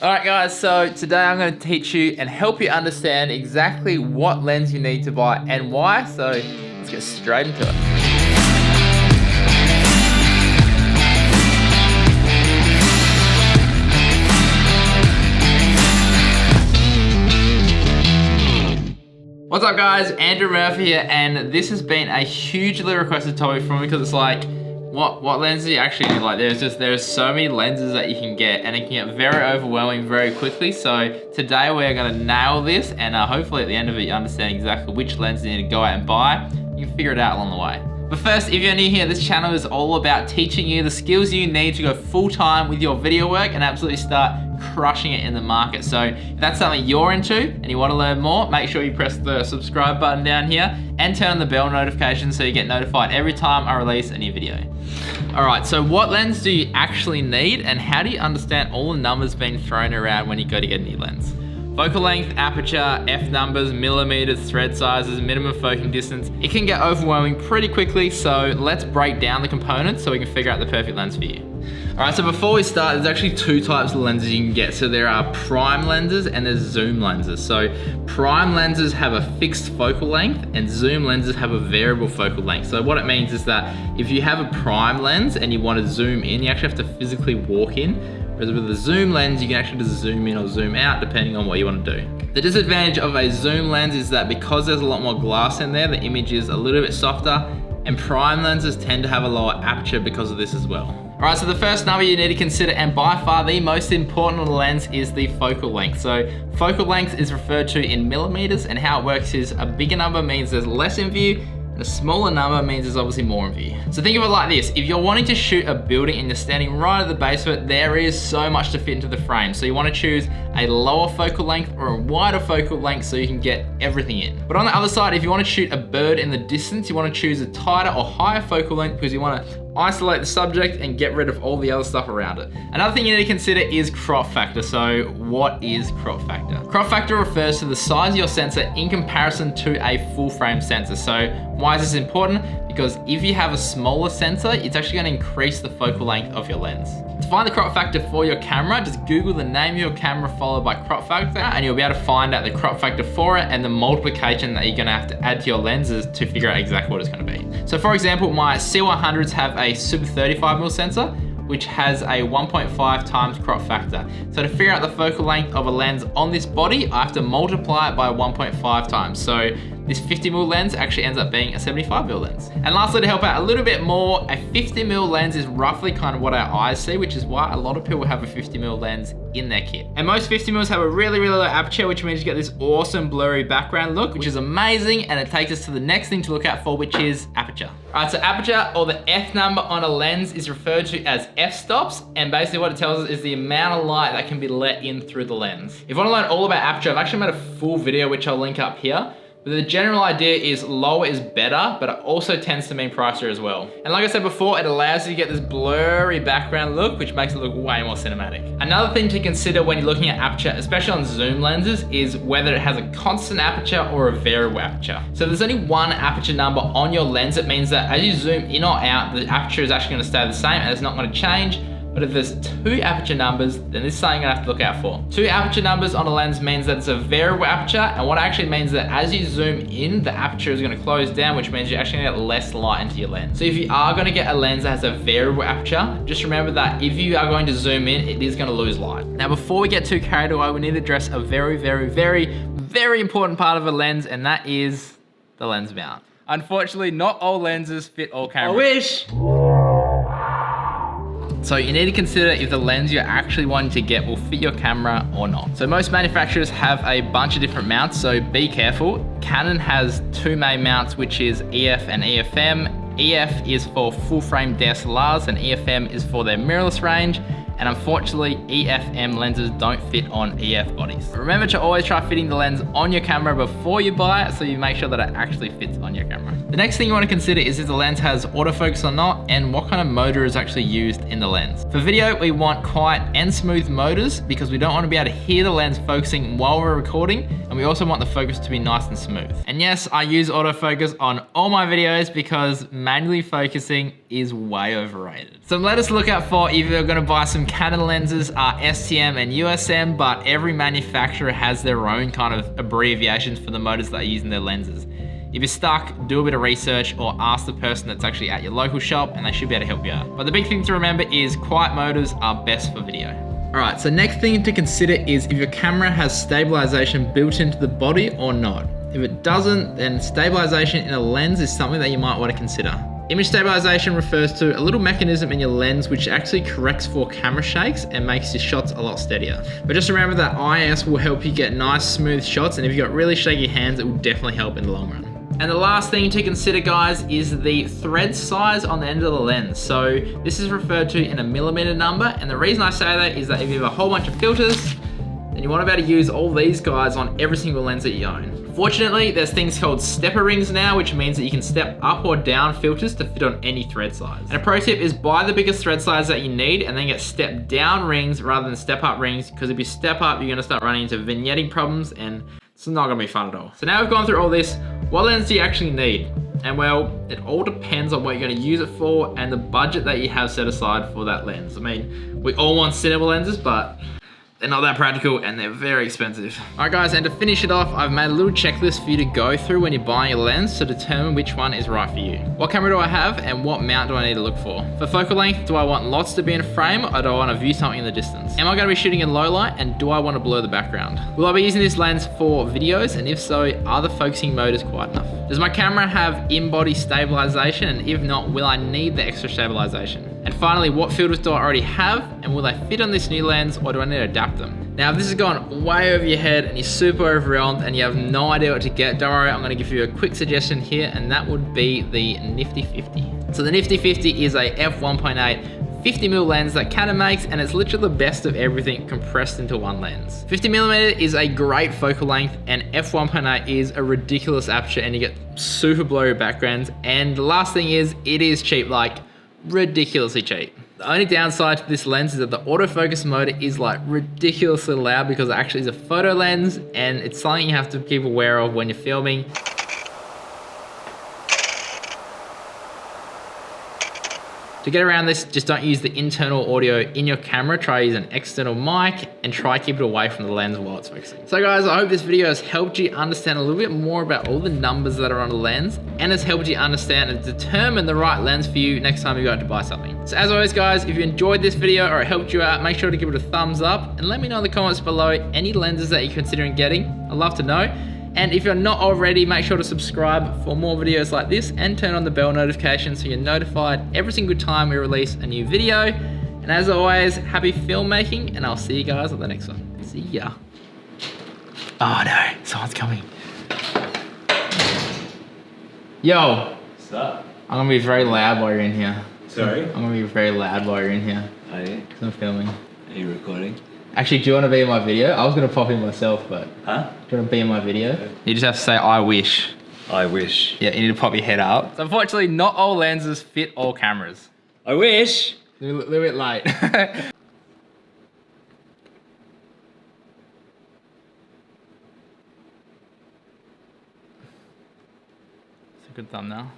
Alright guys, so today I'm going to teach you and help you understand exactly what lens you need to buy and why, so let's get straight into it. What's up guys, Andrew Murphy here, and this has been a hugely requested topic from me because it's like, what lens do you actually need? Like there's so many lenses that you can get and it can get very overwhelming very quickly. So today we're gonna nail this and hopefully at the end of it you understand exactly which lens you need to go out and buy. You can figure it out along the way. But first, if you're new here, this channel is all about teaching you the skills you need to go full-time with your video work and absolutely start crushing it in the market. So if that's something you're into and you want to learn more, make sure you press the subscribe button down here and turn on the bell notification so you get notified every time I release a new video. All right, so what lens do you actually need and how do you understand all the numbers being thrown around when you go to get a new lens? Focal length, aperture, f numbers, millimeters, thread sizes, minimum focusing distance. It can get overwhelming pretty quickly, so let's break down the components so we can figure out the perfect lens for you. All right, so before we start, there's actually two types of lenses you can get. So there are prime lenses and there's zoom lenses. So prime lenses have a fixed focal length and zoom lenses have a variable focal length. So what it means is that if you have a prime lens and you want to zoom in, you actually have to physically walk in. Whereas with a zoom lens, you can actually just zoom in or zoom out depending on what you want to do. The disadvantage of a zoom lens is that because there's a lot more glass in there, the image is a little bit softer, and prime lenses tend to have a lower aperture because of this as well. All right, so the first number you need to consider, and by far the most important on the lens, is the focal length. So focal length is referred to in millimeters, and how it works is a bigger number means there's less in view, and a smaller number means there's obviously more in view. So think of it like this. If you're wanting to shoot a building and you're standing right at the base of it, there is so much to fit into the frame. So you want to choose a lower focal length or a wider focal length so you can get everything in. But on the other side, if you want to shoot a bird in the distance, you want to choose a tighter or higher focal length because you want to isolate the subject and get rid of all the other stuff around it. Another thing you need to consider is crop factor. So what is crop factor? Crop factor refers to the size of your sensor in comparison to a full frame sensor. So why is this important? Because if you have a smaller sensor, it's actually going to increase the focal length of your lens. To find the crop factor for your camera, just Google the name of your camera followed by crop factor and you'll be able to find out the crop factor for it and the multiplication that you're going to have to add to your lenses to figure out exactly what it's going to be. So for example, my C100s have a Super 35mm sensor, which has a 1.5 times crop factor. So to figure out the focal length of a lens on this body, I have to multiply it by 1.5 times. So this 50mm lens actually ends up being a 75mm lens. And lastly, to help out a little bit more, a 50mm lens is roughly kind of what our eyes see, which is why a lot of people have a 50mm lens in their kit. And most 50mm have a really, really low aperture, which means you get this awesome blurry background look, which is amazing. And it takes us to the next thing to look out for, which is aperture. All right, so aperture, or the f number on a lens, is referred to as f-stops. And basically what it tells us is the amount of light that can be let in through the lens. If you want to learn all about aperture, I've actually made a full video, which I'll link up here. But the general idea is lower is better, but it also tends to mean pricier as well. And like I said before, it allows you to get this blurry background look, which makes it look way more cinematic. Another thing to consider when you're looking at aperture, especially on zoom lenses, is whether it has a constant aperture or a variable aperture. So if there's only one aperture number on your lens, it means that as you zoom in or out, the aperture is actually going to stay the same and it's not going to change. But if there's two aperture numbers, then this is something you're gonna have to look out for. Two aperture numbers on a lens means that it's a variable aperture, and what actually means that as you zoom in, the aperture is gonna close down, which means you're actually gonna get less light into your lens. So if you are gonna get a lens that has a variable aperture, just remember that if you are going to zoom in, it is gonna lose light. Now, before we get too carried away, we need to address a very, very, very, very important part of a lens, and that is the lens mount. Unfortunately, not all lenses fit all cameras. I wish. So you need to consider if the lens you're actually wanting to get will fit your camera or not. So most manufacturers have a bunch of different mounts, so be careful. Canon has two main mounts, which is EF and EFM. EF is for full frame DSLRs and EFM is for their mirrorless range. And unfortunately, EFM lenses don't fit on EF bodies. Remember to always try fitting the lens on your camera before you buy it so you make sure that it actually fits on your camera. The next thing you want to consider is if the lens has autofocus or not and what kind of motor is actually used in the lens. For video, we want quiet and smooth motors because we don't want to be able to hear the lens focusing while we're recording, and we also want the focus to be nice and smooth. And yes, I use autofocus on all my videos because manually focusing is way overrated. So let us look out for if you're gonna buy some Canon lenses, STM and USM, but every manufacturer has their own kind of abbreviations for the motors that are using their lenses. If you're stuck, do a bit of research or ask the person that's actually at your local shop and they should be able to help you out. But the big thing to remember is quiet motors are best for video. Alright, so next thing to consider is if your camera has stabilization built into the body or not. If it doesn't, then stabilization in a lens is something that you might want to consider. Image stabilization refers to a little mechanism in your lens which actually corrects for camera shakes and makes your shots a lot steadier. But just remember that IS will help you get nice smooth shots, and if you've got really shaky hands, it will definitely help in the long run. And the last thing to consider, guys, is the thread size on the end of the lens. So this is referred to in a millimeter number, and the reason I say that is that if you have a whole bunch of filters, then you want to be able to use all these guys on every single lens that you own. Fortunately, there's things called stepper rings now, which means that you can step up or down filters to fit on any thread size. And a pro tip is buy the biggest thread size that you need and then get step down rings rather than step up rings, because if you step up, you're going to start running into vignetting problems and it's not going to be fun at all. So now we've gone through all this, what lens do you actually need? And well, it all depends on what you're going to use it for and the budget that you have set aside for that lens. I mean, we all want cinema lenses, but they're not that practical and they're very expensive. All right guys, and to finish it off, I've made a little checklist for you to go through when you're buying a lens to determine which one is right for you. What camera do I have and what mount do I need to look for? For focal length, do I want lots to be in frame or do I want to view something in the distance? Am I going to be shooting in low light and do I want to blur the background? Will I be using this lens for videos, and if so, are the focusing motors quiet enough? Does my camera have in-body stabilization, and if not, will I need the extra stabilization? And finally, what filters do I already have and will they fit on this new lens or do I need to adapt them? Now, if this has gone way over your head and you're super overwhelmed and you have no idea what to get, don't worry, I'm gonna give you a quick suggestion here, and that would be the Nifty 50. So the Nifty 50 is a f1.8 50mm lens that Canon makes, and it's literally the best of everything compressed into one lens. 50mm is a great focal length, and f1.8 is a ridiculous aperture, and you get super blurry backgrounds. And the last thing is, it is cheap, like ridiculously cheap. The only downside to this lens is that the autofocus motor is like ridiculously loud because it actually is a photo lens, and it's something you have to keep aware of when you're filming. To get around this, just don't use the internal audio in your camera. Try use an external mic and try keep it away from the lens while it's focusing. So guys, I hope this video has helped you understand a little bit more about all the numbers that are on the lens, and has helped you understand and determine the right lens for you next time you go out to buy something. So as always guys, if you enjoyed this video or it helped you out, make sure to give it a thumbs up and let me know in the comments below any lenses that you're considering getting. I'd love to know. And if you're not already, make sure to subscribe for more videos like this and turn on the bell notification so you're notified every single time we release a new video. And as always, happy filmmaking, and I'll see you guys on the next one. See ya. Oh no, someone's coming. Yo. What's up? I'm gonna be very loud while you're in here. Sorry? I'm gonna be very loud while you're in here. Are you? Because I'm filming. Are you recording? Actually, do you want to be in my video? I was going to pop in myself, but... Huh? Do you want to be in my video? You just have to say, I wish. I wish. Yeah, you need to pop your head up. So unfortunately, not all lenses fit all cameras. I wish! A little bit late. It's a good thumbnail.